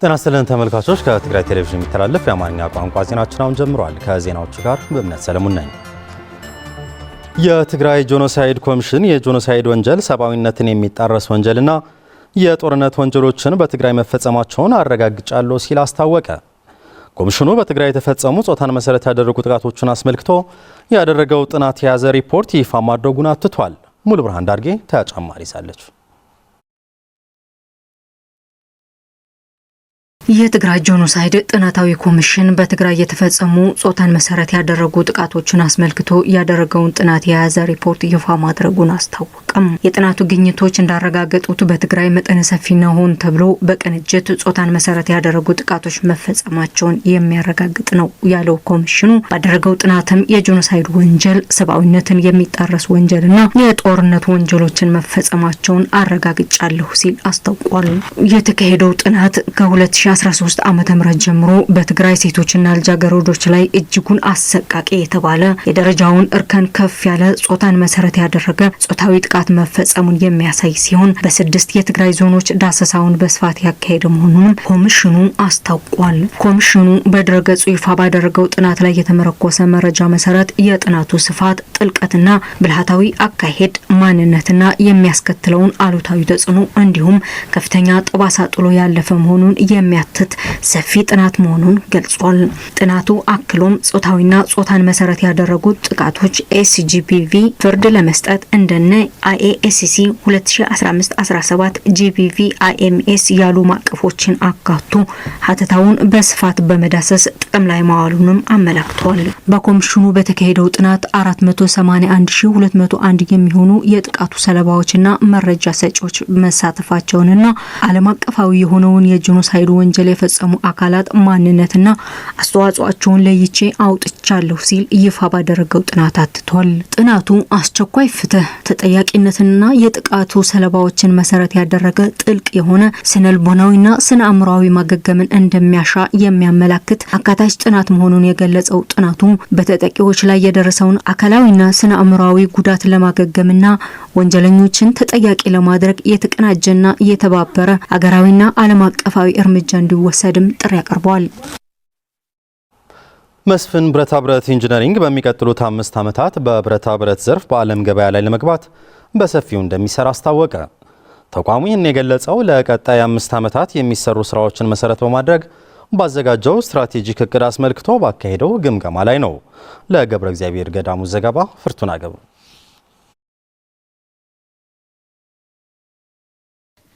ጤና ይስጥልን ተመልካቾች ከትግራይ ቴሌቪዥን የሚተላለፍ የአማርኛ ቋንቋ ዜናችን አሁን ጀምሯል። ከዜናዎቹ ጋር በእምነት ሰለሞን ነኝ። የትግራይ ጄኖሳይድ ኮሚሽን የጄኖሳይድ ወንጀል ሰብአዊነትን የሚጣረስ ወንጀልና የጦርነት ወንጀሎችን በትግራይ መፈጸማቸውን አረጋግጫለሁ ሲል አስታወቀ። ኮሚሽኑ በትግራይ የተፈጸሙ ጾታን መሰረት ያደረጉ ጥቃቶችን አስመልክቶ ያደረገው ጥናት የያዘ ሪፖርት ይፋ ማድረጉን አትቷል። ሙሉ ብርሃን ዳርጌ ተጨማሪ ሳለች የትግራይ ጄኖሳይድ ጥናታዊ ኮሚሽን በትግራይ የተፈጸሙ ጾታን መሰረት ያደረጉ ጥቃቶችን አስመልክቶ ያደረገውን ጥናት የያዘ ሪፖርት ይፋ ማድረጉን አስታወቀም። የጥናቱ ግኝቶች እንዳረጋገጡት በትግራይ መጠነ ሰፊ ነው ሆን ተብሎ በቅንጅት ጾታን መሰረት ያደረጉ ጥቃቶች መፈጸማቸውን የሚያረጋግጥ ነው ያለው ኮሚሽኑ ባደረገው ጥናትም የጄኖሳይድ ወንጀል ሰብአዊነትን የሚጣረስ ወንጀልና የጦርነት ወንጀሎችን መፈጸማቸውን አረጋግጫለሁ ሲል አስታውቋል። የተካሄደው ጥናት ከ2013 ዓመተ ምህረት ጀምሮ በትግራይ ሴቶችና ልጃገረዶች ላይ እጅጉን አሰቃቂ የተባለ የደረጃውን እርከን ከፍ ያለ ጾታን መሰረት ያደረገ ጾታዊ ጥቃት መፈጸሙን የሚያሳይ ሲሆን በ6 የትግራይ ዞኖች ዳሰሳውን በስፋት ያካሄደ መሆኑን ኮሚሽኑ አስታውቋል። ኮሚሽኑ በድረገጹ ይፋ ባደረገው ጥናት ላይ የተመረኮሰ መረጃ መሰረት የጥናቱ ስፋት፣ ጥልቀትና ብልሃታዊ አካሄድ ማንነትና የሚያስከትለውን አሉታዊ ተጽዕኖ እንዲሁም ከፍተኛ ጠባሳ ጥሎ ያለፈ መሆኑን የሚያትት ሰፊ ጥናት መሆኑን ገልጿል። ጥናቱ አክሎም ጾታዊና ጾታን መሰረት ያደረጉ ጥቃቶች ኤስጂፒቪ ፍርድ ለመስጠት እንደነ አይኤስሲ 2015-17 ጂፒቪ አይኤምኤስ ያሉ ማቀፎችን አካቶ ሀተታውን በስፋት በመዳሰስ ጥቅም ላይ ማዋሉንም አመላክቷል። በኮሚሽኑ በተካሄደው ጥናት 481201 የሚሆኑ የጥቃቱ ሰለባዎችና መረጃ ሰጪዎች መሳተፋቸውንና ዓለም አቀፋዊ የሆነውን የጄኖሳይድ ወንጀል የፈጸሙ አካላት ማንነትና አስተዋጽኦአቸውን ለይቼ አውጥቻለሁ ሲል ይፋ ባደረገው ጥናት አትቷል። ጥናቱ አስቸኳይ ፍትህ፣ ተጠያቂነትና የጥቃቱ ሰለባዎችን መሰረት ያደረገ ጥልቅ የሆነ ስነልቦናዊና ስነ አእምሯዊ ማገገምን እንደሚያሻ የሚያመላክት አካታች ጥናት መሆኑን የገለጸው ጥናቱ በተጠቂዎች ላይ የደረሰውን አካላዊና ስነ አእምሯዊ ጉዳት ለማገገምና ወንጀለኞችን ተጠያቂ ለማድረግ የተቀናጀና የተባበረ አገራዊና ዓለም አቀፋዊ እርምጃ እንዲወሰድም ጥሪ ያቀርበዋል። መስፍን ብረታ ብረት ኢንጂነሪንግ በሚቀጥሉት 5 ዓመታት በብረታ ብረት ዘርፍ በዓለም ገበያ ላይ ለመግባት በሰፊው እንደሚሰራ አስታወቀ። ተቋሙ ይህን የገለጸው ለቀጣይ 5 ዓመታት የሚሰሩ ስራዎችን መሰረት በማድረግ ባዘጋጀው ስትራቴጂክ እቅድ አስመልክቶ ባካሄደው ግምገማ ላይ ነው። ለገብረ እግዚአብሔር ገዳሙ ዘገባ ፍርቱና ገብሩ።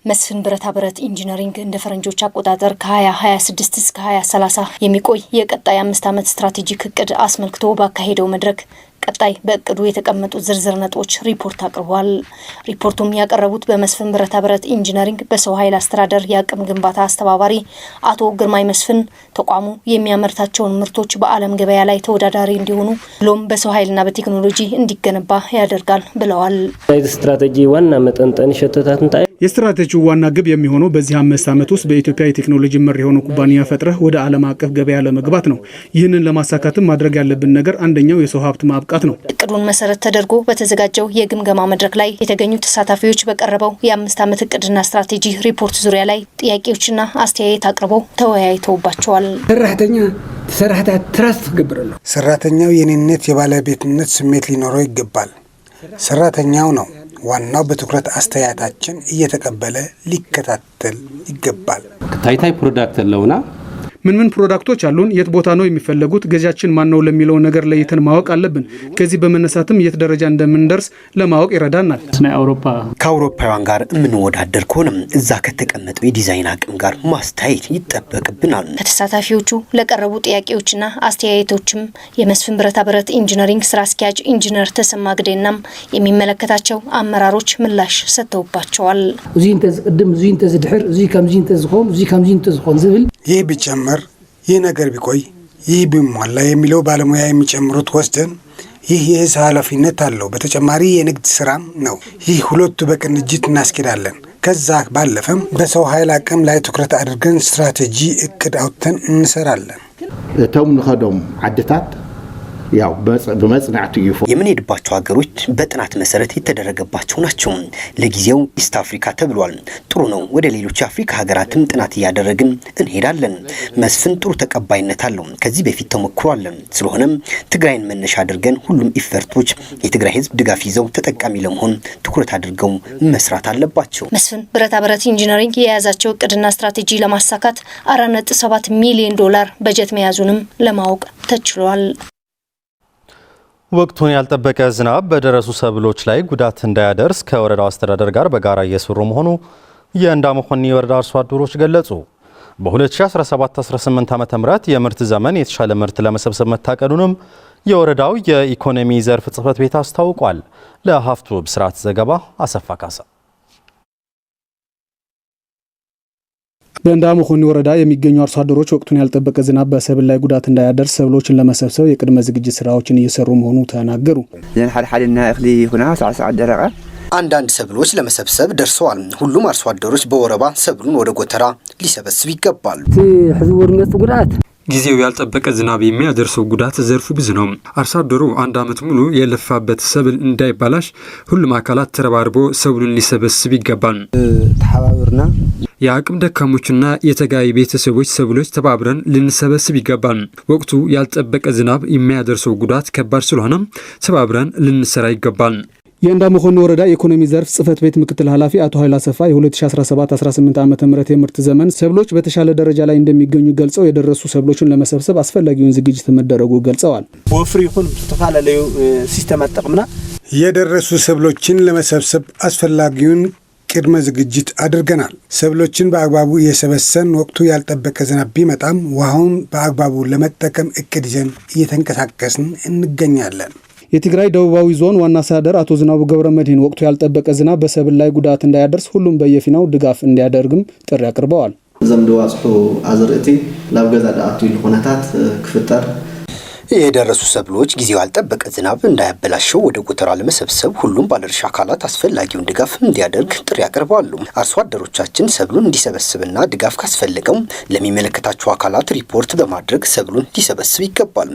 መስፍን ብረታ ብረት ኢንጂነሪንግ እንደ ፈረንጆች አቆጣጠር ከ2026 እስከ 2030 የሚቆይ የቀጣይ 5 ዓመት ስትራቴጂክ እቅድ አስመልክቶ ባካሄደው መድረክ ቀጣይ በእቅዱ የተቀመጡ ዝርዝር ነጥቦች ሪፖርት አቅርቧል። ሪፖርቱም ያቀረቡት በመስፍን ብረታ ብረት ኢንጂነሪንግ በሰው ኃይል አስተዳደር የአቅም ግንባታ አስተባባሪ አቶ ግርማይ መስፍን ተቋሙ የሚያመርታቸውን ምርቶች በዓለም ገበያ ላይ ተወዳዳሪ እንዲሆኑ ብሎም በሰው ኃይልና በቴክኖሎጂ እንዲገነባ ያደርጋል ብለዋል። ስትራቴጂ ዋና መጠንጠን ሸተታት እንታይ የስትራቴጂው ዋና ግብ የሚሆነው በዚህ 5 ዓመት ውስጥ በኢትዮጵያ የቴክኖሎጂ መር የሆነ ኩባንያ ፈጥረህ ወደ ዓለም አቀፍ ገበያ ለመግባት ነው። ይህንን ለማሳካትም ማድረግ ያለብን ነገር አንደኛው የሰው ሀብት ማብቃት ነው። እቅዱን መሰረት ተደርጎ በተዘጋጀው የግምገማ መድረክ ላይ የተገኙ ተሳታፊዎች በቀረበው የ5 ዓመት እቅድና ስትራቴጂ ሪፖርት ዙሪያ ላይ ጥያቄዎችና አስተያየት አቅርበው ተወያይተውባቸዋል። ሰራተኛው የኔነት የባለቤትነት ስሜት ሊኖረው ይገባል። ሰራተኛው ነው ዋናው በትኩረት አስተያየታችን እየተቀበለ ሊከታተል ይገባል። ታይታይ ፕሮዳክት ለውና ምን ፕሮዳክቶች አሉን፣ የት ቦታ ነው የሚፈለጉት፣ ገዣችን ማን ነው ለሚለው ነገር ለይተን ማወቅ አለብን። ከዚህ በመነሳትም የት ደረጃ እንደምንደርስ ለማወቅ ይረዳናል። ከአውሮፓውያን ጋር የምንወዳደር ከሆነም እዛ ከተቀመጠው የዲዛይን አቅም ጋር ማስተያየት ይጠበቅብናል። ከተሳታፊዎቹ ለቀረቡ ጥያቄዎችና አስተያየቶችም የመስፍን ብረታ ብረት ኢንጂነሪንግ ስራ አስኪያጅ ኢንጂነር ተሰማ ግዴናም የሚመለከታቸው አመራሮች ምላሽ ሰጥተውባቸዋል። ይህ ቢጨመር፣ ይህ ነገር ቢቆይ፣ ይህ ቢሟላ የሚለው ባለሙያ የሚጨምሩት ወስደን ይህ የህዝብ ኃላፊነት አለው። በተጨማሪ የንግድ ስራም ነው። ይህ ሁለቱ በቅንጅት እናስኬዳለን። ከዛ ባለፈም በሰው ኃይል አቅም ላይ ትኩረት አድርገን ስትራቴጂ እቅድ አውጥተን እንሰራለን። እቶም ንኸዶም ዓድታት ያው በመጽናዕቱ ይፎ የምንሄድባቸው ሀገሮች በጥናት መሰረት የተደረገባቸው ናቸው። ለጊዜው ኢስት አፍሪካ ተብሏል። ጥሩ ነው። ወደ ሌሎች የአፍሪካ ሀገራትም ጥናት እያደረግን እንሄዳለን። መስፍን ጥሩ ተቀባይነት አለው። ከዚህ በፊት ተሞክሯል። ስለሆነም ትግራይን መነሻ አድርገን ሁሉም ኢፈርቶች የትግራይ ህዝብ ድጋፍ ይዘው ተጠቃሚ ለመሆን ትኩረት አድርገው መስራት አለባቸው። መስፍን ብረታ ብረት ኢንጂነሪንግ የያዛቸው እቅድና ስትራቴጂ ለማሳካት 4.7 ሚሊዮን ዶላር በጀት መያዙንም ለማወቅ ተችሏል። ወቅቱን ያልጠበቀ ዝናብ በደረሱ ሰብሎች ላይ ጉዳት እንዳያደርስ ከወረዳው አስተዳደር ጋር በጋራ እየሰሩ መሆኑ የእንዳመሆኒ ወረዳ አርሶ አደሮች ገለጹ። በ2017-18 ዓ.ም የምርት ዘመን የተሻለ ምርት ለመሰብሰብ መታቀዱንም የወረዳው የኢኮኖሚ ዘርፍ ጽሕፈት ቤት አስታውቋል። ለሀፍቱ ብስራት ዘገባ አሰፋ ካሳ። በእንዳመሆኒ ወረዳ የሚገኙ አርሶ አደሮች ወቅቱን ያልጠበቀ ዝናብ በሰብል ላይ ጉዳት እንዳያደርስ ሰብሎችን ለመሰብሰብ የቅድመ ዝግጅት ስራዎችን እየሰሩ መሆኑ ተናገሩ። አንዳንድ ሰብሎች ለመሰብሰብ ደርሰዋል። ሁሉም አርሶ አደሮች በወረባ ሰብሉን ወደ ጎተራ ሊሰበስብ ይገባል። ጊዜው ያልጠበቀ ዝናብ የሚያደርሰው ጉዳት ዘርፉ ብዙ ነው። አርሶ አደሩ አንድ ዓመት ሙሉ የለፋበት ሰብል እንዳይባላሽ ሁሉም አካላት ተረባርቦ ሰብሉን ሊሰበስብ ይገባል። ተሐባብርና የአቅም ደካሞችና የተጋይ ቤተሰቦች ሰብሎች ተባብረን ልንሰበስብ ይገባል። ወቅቱ ያልጠበቀ ዝናብ የሚያደርሰው ጉዳት ከባድ ስለሆነ ተባብረን ልንሰራ ይገባል። የእንዳመሆኒ ወረዳ የኢኮኖሚ ዘርፍ ጽሕፈት ቤት ምክትል ኃላፊ አቶ ኃይላ ሰፋ የ2017-18 ዓ.ም የምርት ዘመን ሰብሎች በተሻለ ደረጃ ላይ እንደሚገኙ ገልጸው የደረሱ ሰብሎችን ለመሰብሰብ አስፈላጊውን ዝግጅት መደረጉ ገልጸዋል። ወፍሪ ይሁን ተፋላለዩ ሲስተም አጠቅምና የደረሱ ሰብሎችን ለመሰብሰብ አስፈላጊውን ቅድመ ዝግጅት አድርገናል። ሰብሎችን በአግባቡ እየሰበሰብን ወቅቱ ያልጠበቀ ዝናብ ቢመጣም ውሃውን በአግባቡ ለመጠቀም እቅድ ይዘን እየተንቀሳቀስን እንገኛለን። የትግራይ ደቡባዊ ዞን ዋና አስተዳዳሪ አቶ ዝናቡ ገብረ መድህን ወቅቱ ያልጠበቀ ዝናብ በሰብል ላይ ጉዳት እንዳያደርስ ሁሉም በየፊናው ድጋፍ እንዲያደርግም ጥሪ አቅርበዋል። ዘምደዋጽሑ አዝርእቲ ላብ ገዛ ዳአቱ ይልሆነታት ክፍጠር የደረሱ ሰብሎች ጊዜው ያልጠበቀ ዝናብ እንዳያበላሸው ወደ ጎተራ ለመሰብሰብ ሁሉም ባለድርሻ አካላት አስፈላጊውን ድጋፍ እንዲያደርግ ጥሪ ያቀርባሉ። አርሶ አደሮቻችን ሰብሉን እንዲሰበስብና ድጋፍ ካስፈለገው ለሚመለከታቸው አካላት ሪፖርት በማድረግ ሰብሉን ሊሰበስብ ይገባል።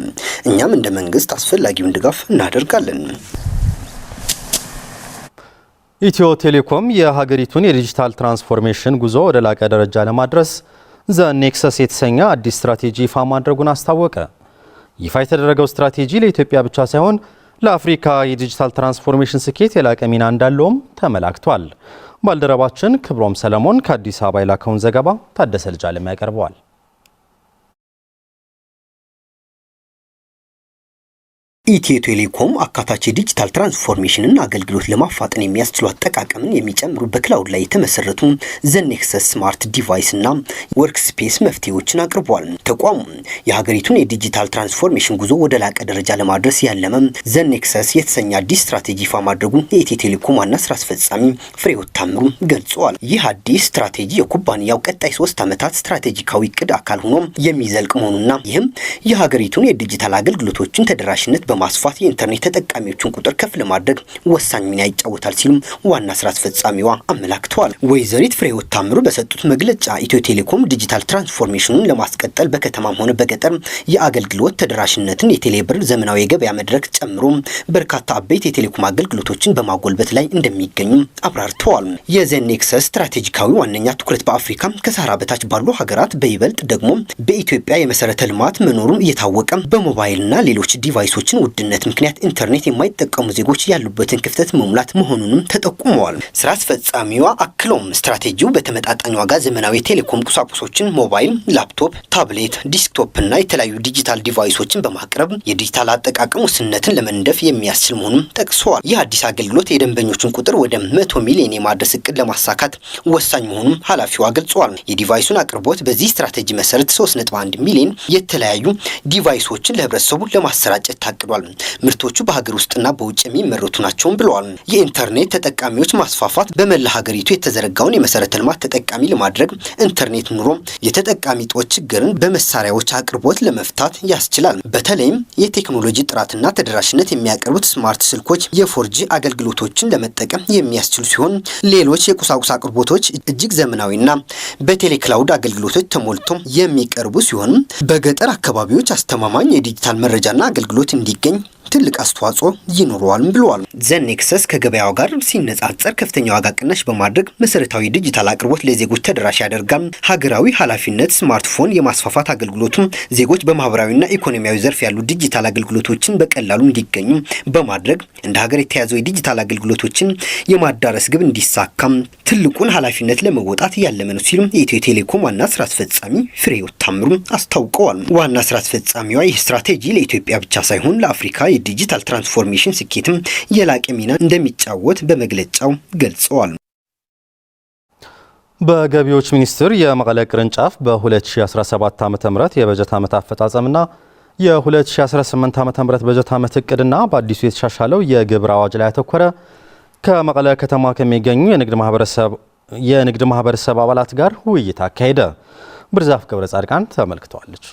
እኛም እንደ መንግስት አስፈላጊውን ድጋፍ እናደርጋለን። ኢትዮ ቴሌኮም የሀገሪቱን የዲጂታል ትራንስፎርሜሽን ጉዞ ወደ ላቀ ደረጃ ለማድረስ ዘኔክሰስ የተሰኘ አዲስ ስትራቴጂ ይፋ ማድረጉን አስታወቀ። ይፋ የተደረገው ስትራቴጂ ለኢትዮጵያ ብቻ ሳይሆን ለአፍሪካ የዲጂታል ትራንስፎርሜሽን ስኬት የላቀ ሚና እንዳለውም ተመላክቷል። ባልደረባችን ክብሮም ሰለሞን ከአዲስ አበባ የላከውን ዘገባ ታደሰ ልጃለም ያቀርበዋል። ኢትዮ ቴሌኮም አካታች የዲጂታል ትራንስፎርሜሽንን አገልግሎት ለማፋጠን የሚያስችሉ አጠቃቀምን የሚጨምሩ በክላውድ ላይ የተመሰረቱ ዘኔክሰስ ስማርት ዲቫይስ እና ወርክስፔስ መፍትሄዎችን አቅርቧል። ተቋሙ የሀገሪቱን የዲጂታል ትራንስፎርሜሽን ጉዞ ወደ ላቀ ደረጃ ለማድረስ ያለመ ዘኔክሰስ የተሰኘ አዲስ ስትራቴጂ ይፋ ማድረጉን የኢትዮ ቴሌኮም ዋና ስራ አስፈጻሚ ፍሬሕይወት ታምሩ ገልጸዋል። ይህ አዲስ ስትራቴጂ የኩባንያው ቀጣይ 3 ዓመታት ስትራቴጂካዊ እቅድ አካል ሆኖ የሚዘልቅ መሆኑና ይህም የሀገሪቱን የዲጂታል አገልግሎቶችን ተደራሽነት በማስፋት የኢንተርኔት ተጠቃሚዎችን ቁጥር ከፍ ለማድረግ ወሳኝ ሚና ይጫወታል ሲሉም ዋና ስራ አስፈጻሚዋ አመላክተዋል። ወይዘሪት ፍሬሕይወት ታምሩ በሰጡት መግለጫ ኢትዮ ቴሌኮም ዲጂታል ትራንስፎርሜሽኑን ለማስቀጠል በከተማም ሆነ በገጠር የአገልግሎት ተደራሽነትን የቴሌብር ዘመናዊ የገበያ መድረክ ጨምሮ በርካታ አበይት የቴሌኮም አገልግሎቶችን በማጎልበት ላይ እንደሚገኙ አብራርተዋል። የዘኔክሰስ ስትራቴጂካዊ ዋነኛ ትኩረት በአፍሪካ ከሳህራ በታች ባሉ ሀገራት በይበልጥ ደግሞ በኢትዮጵያ የመሰረተ ልማት መኖሩን እየታወቀ በሞባይልና ሌሎች ዲቫይሶችን ውድነት ምክንያት ኢንተርኔት የማይጠቀሙ ዜጎች ያሉበትን ክፍተት መሙላት መሆኑንም ተጠቁመዋል። ስራ አስፈጻሚዋ አክሎም ስትራቴጂው በተመጣጣኝ ዋጋ ዘመናዊ ቴሌኮም ቁሳቁሶችን ሞባይል፣ ላፕቶፕ፣ ታብሌት፣ ዲስክቶፕ እና የተለያዩ ዲጂታል ዲቫይሶችን በማቅረብ የዲጂታል አጠቃቀም ውስንነትን ለመንደፍ የሚያስችል መሆኑን ጠቅሰዋል። ይህ አዲስ አገልግሎት የደንበኞችን ቁጥር ወደ 100 ሚሊዮን የማድረስ እቅድ ለማሳካት ወሳኝ መሆኑን ኃላፊዋ ገልጸዋል። የዲቫይሱን አቅርቦት በዚህ ስትራቴጂ መሰረት 3.1 ሚሊዮን የተለያዩ ዲቫይሶችን ለህብረተሰቡ ለማሰራጨት ታቅዷል። ምርቶቹ በሀገር ውስጥና በውጭ የሚመረቱ ናቸውም ብለዋል። የኢንተርኔት ተጠቃሚዎች ማስፋፋት በመላ ሀገሪቱ የተዘረጋውን የመሰረተ ልማት ተጠቃሚ ለማድረግ ኢንተርኔት ኑሮ የተጠቃሚ ጦች ችግርን በመሳሪያዎች አቅርቦት ለመፍታት ያስችላል። በተለይም የቴክኖሎጂ ጥራትና ተደራሽነት የሚያቀርቡት ስማርት ስልኮች የፎርጂ አገልግሎቶችን ለመጠቀም የሚያስችሉ ሲሆን ሌሎች የቁሳቁስ አቅርቦቶች እጅግ ዘመናዊና በቴሌክላውድ አገልግሎቶች ተሞልቶ የሚቀርቡ ሲሆን በገጠር አካባቢዎች አስተማማኝ የዲጂታል መረጃና አገልግሎት እንዲገኝ እንዲገኝ ትልቅ አስተዋጽኦ ይኖረዋል ብለዋል። ዘኔክሰስ ከገበያው ጋር ሲነጻጸር ከፍተኛ ዋጋ ቅናሽ በማድረግ መሰረታዊ ዲጂታል አቅርቦት ለዜጎች ተደራሽ ያደርጋል። ሀገራዊ ኃላፊነት ስማርትፎን የማስፋፋት አገልግሎቱም ዜጎች በማህበራዊና ኢኮኖሚያዊ ዘርፍ ያሉ ዲጂታል አገልግሎቶችን በቀላሉ እንዲገኙ በማድረግ እንደ ሀገር የተያዘው የዲጂታል አገልግሎቶችን የማዳረስ ግብ እንዲሳካም ትልቁን ኃላፊነት ለመወጣት ያለመ ነው ሲሉ የኢትዮ ቴሌኮም ዋና ስራ አስፈጻሚ ፍሬህይወት ታምሩ አስታውቀዋል። ዋና ስራ አስፈጻሚዋ ይህ ስትራቴጂ ለኢትዮጵያ ብቻ ሳይሆን ለአፍሪካ የዲጂታል ትራንስፎርሜሽን ስኬትም የላቀ ሚና እንደሚጫወት በመግለጫው ገልጸዋል። በገቢዎች ሚኒስቴር የመቀለ ቅርንጫፍ በ2017 ዓ.ም የበጀት ዓመት አፈጻጸምና የ2018 ዓ.ም በጀት ዓመት እቅድና በአዲሱ የተሻሻለው የግብር አዋጅ ላይ ያተኮረ ከመቀለ ከተማ ከሚገኙ የንግድ ማህበረሰብ አባላት ጋር ውይይት አካሄደ። ብርዛፍ ገብረ ጻድቃን ተመልክተዋለች።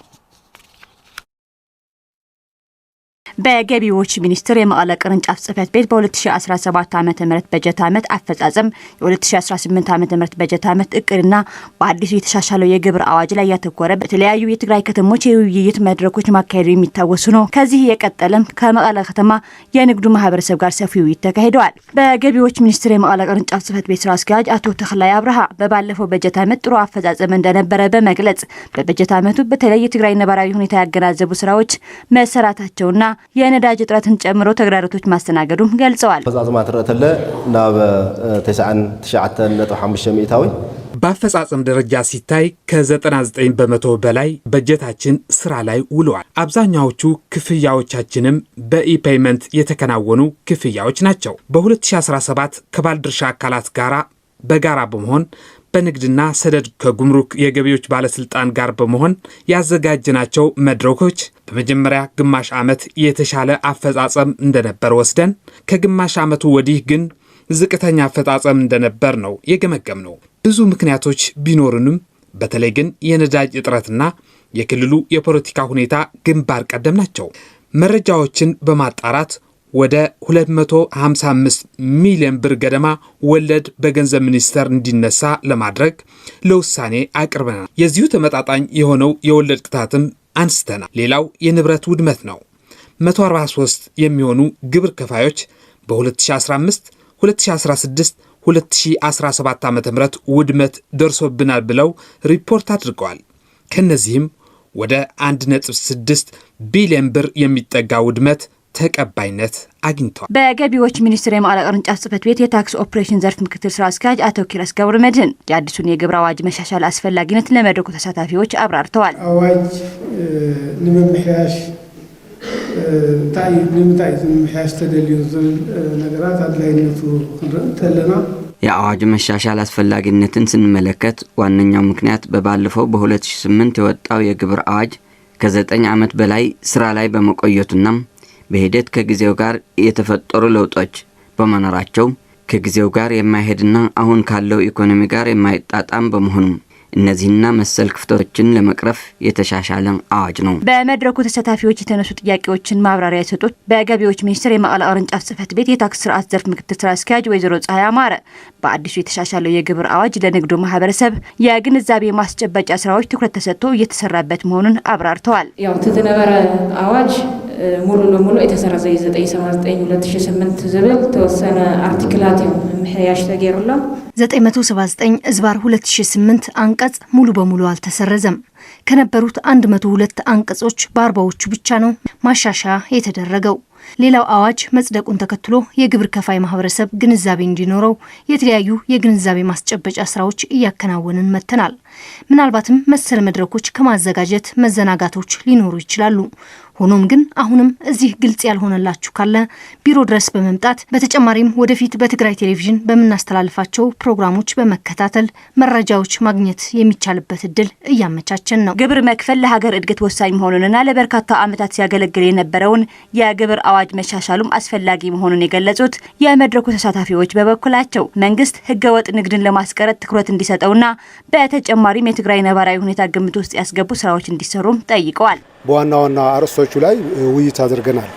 በገቢዎች ሚኒስቴር የመቀለ ቅርንጫፍ ጽህፈት ቤት በ2017 ዓ.ም በጀት ዓመት አፈጻጸም የ2018 ዓ.ም በጀት ዓመት እቅድና በአዲሱ የተሻሻለው የግብር አዋጅ ላይ ያተኮረ በተለያዩ የትግራይ ከተሞች የውይይት መድረኮች ማካሄዱ የሚታወሱ ነው። ከዚህ የቀጠለም ከመቀለ ከተማ የንግዱ ማህበረሰብ ጋር ሰፊ ውይይት ተካሂደዋል። በገቢዎች ሚኒስቴር የመቀለ ቅርንጫፍ ጽህፈት ቤት ስራ አስኪያጅ አቶ ተክላይ አብርሃ በባለፈው በጀት ዓመት ጥሩ አፈጻጸም እንደነበረ በመግለጽ በበጀት ዓመቱ በተለይ የትግራይ ነባራዊ ሁኔታ ያገናዘቡ ስራዎች መሰራታቸውና የነዳጅ እጥረትን ጨምሮ ተግዳሮቶች ማስተናገዱን ገልጸዋል። አፈጻጸማት ተረተለ ናብ 99.5 ሚታዊ በአፈጻጸም ደረጃ ሲታይ ከ99 በመቶ በላይ በጀታችን ስራ ላይ ውለዋል። አብዛኛዎቹ ክፍያዎቻችንም በኢፔይመንት የተከናወኑ ክፍያዎች ናቸው። በ2017 ከባለድርሻ አካላት ጋራ በጋራ በመሆን በንግድና ሰደድ ከጉምሩክ የገቢዎች ባለስልጣን ጋር በመሆን ያዘጋጅናቸው መድረኮች በመጀመሪያ ግማሽ ዓመት የተሻለ አፈጻጸም እንደነበር ወስደን ከግማሽ ዓመቱ ወዲህ ግን ዝቅተኛ አፈጻጸም እንደነበር ነው የገመገምነው። ብዙ ምክንያቶች ቢኖሩንም በተለይ ግን የነዳጅ እጥረትና የክልሉ የፖለቲካ ሁኔታ ግንባር ቀደም ናቸው። መረጃዎችን በማጣራት ወደ 255 ሚሊዮን ብር ገደማ ወለድ በገንዘብ ሚኒስቴር እንዲነሳ ለማድረግ ለውሳኔ አቅርበናል። የዚሁ ተመጣጣኝ የሆነው የወለድ ቅጣትም አንስተናል። ሌላው የንብረት ውድመት ነው። 143 የሚሆኑ ግብር ከፋዮች በ2015፣ 2016፣ 2017 ዓ.ም ውድመት ደርሶብናል ብለው ሪፖርት አድርገዋል። ከነዚህም ወደ 1.6 ቢሊዮን ብር የሚጠጋ ውድመት ተቀባይነት አግኝቷል። በገቢዎች ሚኒስቴር የመቀለ ቅርንጫፍ ጽህፈት ቤት የታክስ ኦፕሬሽን ዘርፍ ምክትል ስራ አስኪያጅ አቶ ኪሮስ ገብረ መድህን የአዲሱን የግብር አዋጅ መሻሻል አስፈላጊነት ለመድረኩ ተሳታፊዎች አብራርተዋል። አዋጅ ንምምሕያሽ ንምምሕያሽ ተደልዩ ዝብል ነገራት አድላይነቱ ክንርኢ ተለና የአዋጅ መሻሻል አስፈላጊነትን ስንመለከት ዋነኛው ምክንያት በባለፈው በ2008 የወጣው የግብር አዋጅ ከ9 ዓመት በላይ ስራ ላይ በመቆየቱና በሂደት ከጊዜው ጋር የተፈጠሩ ለውጦች በመኖራቸው ከጊዜው ጋር የማይሄድና አሁን ካለው ኢኮኖሚ ጋር የማይጣጣም በመሆኑ እነዚህና መሰል ክፍተቶችን ለመቅረፍ የተሻሻለ አዋጅ ነው። በመድረኩ ተሳታፊዎች የተነሱ ጥያቄዎችን ማብራሪያ የሰጡት በገቢዎች ሚኒስቴር የመቀለ ቅርንጫፍ ጽህፈት ቤት የታክስ ስርዓት ዘርፍ ምክትል ስራ አስኪያጅ ወይዘሮ ፀሐይ አማረ በአዲሱ የተሻሻለው የግብር አዋጅ ለንግዱ ማህበረሰብ የግንዛቤ ማስጨበጫ ስራዎች ትኩረት ተሰጥቶ እየተሰራበት መሆኑን አብራርተዋል። ያው ተተነበረ አዋጅ ሙሉ ለሙሉ የተሰረዘ 979/2008 ዝብል ተወሰነ አርቲክላት ምሕያሽ ተገይሩላ 979/2008 አንቀጽ ሙሉ በሙሉ አልተሰረዘም። ከነበሩት 102 አንቀጾች በ40ዎቹ ብቻ ነው ማሻሻያ የተደረገው። ሌላው አዋጅ መጽደቁን ተከትሎ የግብር ከፋይ ማህበረሰብ ግንዛቤ እንዲኖረው የተለያዩ የግንዛቤ ማስጨበጫ ስራዎች እያከናወንን መተናል። ምናልባትም መሰል መድረኮች ከማዘጋጀት መዘናጋቶች ሊኖሩ ይችላሉ። ሆኖም ግን አሁንም እዚህ ግልጽ ያልሆነላችሁ ካለ ቢሮ ድረስ በመምጣት በተጨማሪም ወደፊት በትግራይ ቴሌቪዥን በምናስተላልፋቸው ፕሮግራሞች በመከታተል መረጃዎች ማግኘት የሚቻልበት እድል እያመቻቸን ነው። ግብር መክፈል ለሀገር እድገት ወሳኝ መሆኑንና ለበርካታ ዓመታት ሲያገለግል የነበረውን የግብር አዋጅ መሻሻሉም አስፈላጊ መሆኑን የገለጹት የመድረኩ ተሳታፊዎች በበኩላቸው መንግስት ህገወጥ ንግድን ለማስቀረት ትኩረት እንዲሰጠውና በተጨማሪም የትግራይ ነባራዊ ሁኔታ ግምት ውስጥ ያስገቡ ስራዎች እንዲሰሩም ጠይቀዋል። በዋና ዋና አርዕስቶቹ ላይ ውይይት አድርገናል።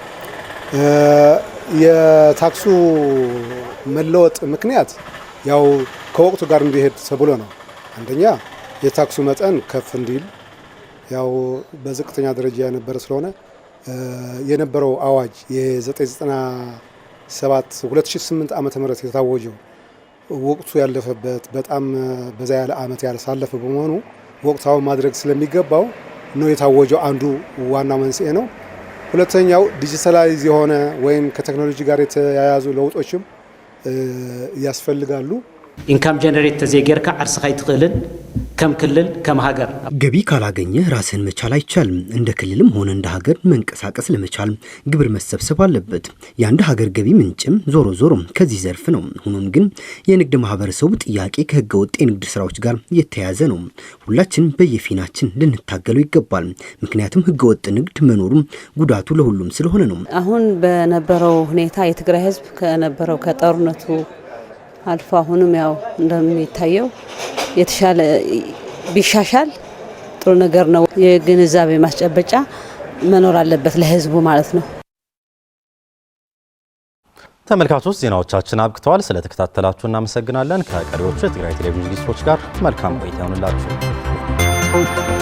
የታክሱ መለወጥ ምክንያት ያው ከወቅቱ ጋር እንዲሄድ ተብሎ ነው። አንደኛ የታክሱ መጠን ከፍ እንዲል ያው በዝቅተኛ ደረጃ የነበረ ስለሆነ የነበረው አዋጅ የ997 2008 ዓመተ ምህረት የታወጀው ወቅቱ ያለፈበት በጣም በዛ ያለ ዓመት ያሳለፈ በመሆኑ ወቅታው ማድረግ ስለሚገባው ነው የታወጀው አንዱ ዋና መንስኤ ነው። ሁለተኛው ዲጂታላይዝ የሆነ ወይም ከቴክኖሎጂ ጋር የተያያዙ ለውጦችም ያስፈልጋሉ። ኢንካም ጀነሬት ተዘገርካ አርስኻ ይትክልን ከም ክልል ከም ሀገር ገቢ ካላገኘ ራስን መቻል አይቻልም። እንደ ክልልም ሆነ እንደ ሀገር መንቀሳቀስ ለመቻል ግብር መሰብሰብ አለበት። የአንድ ሀገር ገቢ ምንጭም ዞሮ ከዚህ ዘርፍ ነው። ሆኖም ግን የንግድ ማህበረሰቡ ጥያቄ ከህገ ወጥ የንግድ ስራዎች ጋር የተያያዘ ነው። ሁላችን በየፊናችን ልንታገለው ይገባል። ምክንያቱም ህገ ወጥ ንግድ መኖሩ ጉዳቱ ለሁሉም ስለሆነ ነው። አሁን በነበረው ሁኔታ የትግራይ ህዝብ ከነበረው ከጦርነቱ አልፎ አሁንም ያው እንደሚታየው የተሻለ ቢሻሻል ጥሩ ነገር ነው። የግንዛቤ ማስጨበጫ መኖር አለበት ለህዝቡ ማለት ነው። ተመልካቾች ዜናዎቻችን አብቅተዋል። ስለተከታተላችሁ እናመሰግናለን። ከቀሪዎቹ የትግራይ ቴሌቪዥን ዝግጅቶች ጋር መልካም ቆይታ ይሁንላችሁ።